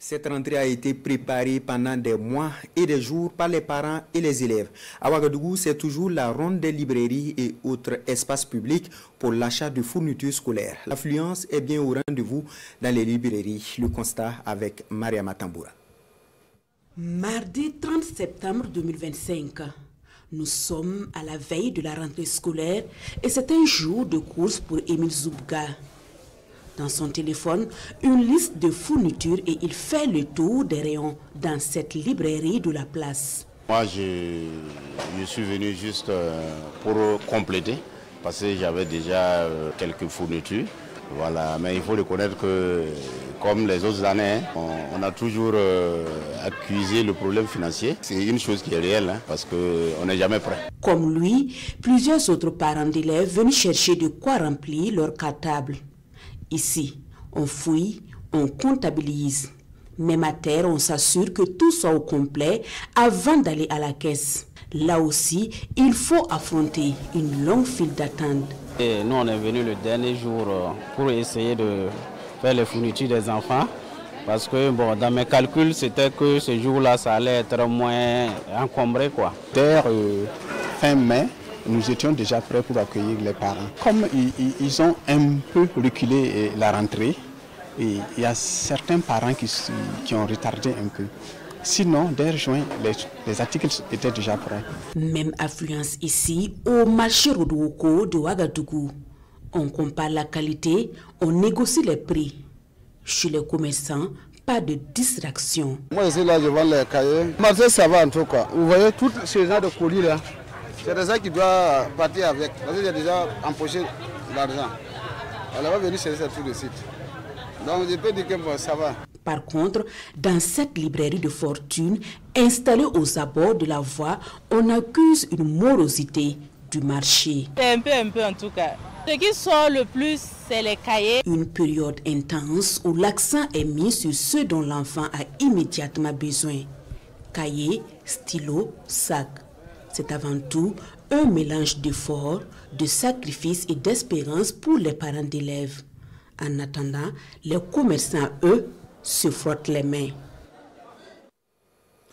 Cette rentrée a été préparée pendant des mois et des jours par les parents et les élèves. À Ouagadougou, c'est toujours la ronde des librairies et autres espaces publics pour l'achat de fournitures scolaires. L'affluence est bien au rendez-vous dans les librairies. Le constat avec Maria Matamboura. Mardi 30 septembre 2025. Nous sommes à la veille de la rentrée scolaire et c'est un jour de course pour Émile Zoubga. Dans son téléphone, une liste de fournitures et il fait le tour des rayons dans cette librairie de la place. Moi, je suis venu juste pour compléter parce que j'avais déjà quelques fournitures. Voilà, mais il faut reconnaître que, comme les autres années, on a toujours accusé le problème financier. C'est une chose qui est réelle, parce qu'on n'est jamais prêt. Comme lui, plusieurs autres parents d'élèves venaient chercher de quoi remplir leur cartable. Ici, on fouille, on comptabilise. Même à terre, on s'assure que tout soit au complet avant d'aller à la caisse. Là aussi, il faut affronter une longue file d'attente. Et nous, on est venu le dernier jour pour essayer de faire les fournitures des enfants. Parce que bon, dans mes calculs, c'était que ce jour-là, ça allait être moins encombré, quoi. Fin mai, nous étions déjà prêts pour accueillir les parents. Comme ils ont un peu reculé la rentrée, il y a certains parents qui ont retardé un peu. Sinon, dès juin, les articles étaient déjà prêts. Même affluence ici, au marché Rodouoko de Ouagadougou. On compare la qualité, on négocie les prix. Chez les commerçants, pas de distraction. Moi, ici, là, je vends les cahiers. Marché, ça va en tout cas. Vous voyez, tout ce genre de colis là, c'est des gens qui doivent partir avec. Parce que j'ai déjà empoché l'argent. Elle va venir chercher ça tout de suite. Donc, je peux dire que bon, ça va. Par contre, dans cette librairie de fortune, installée aux abords de la voie, on accuse une morosité du marché. Un peu en tout cas. Ce qui sort le plus, c'est les cahiers. Une période intense où l'accent est mis sur ce dont l'enfant a immédiatement besoin. Cahiers, stylos, sacs. C'est avant tout un mélange d'efforts, de sacrifices et d'espérance pour les parents d'élèves. En attendant, les commerçants, eux, se frottent les mains.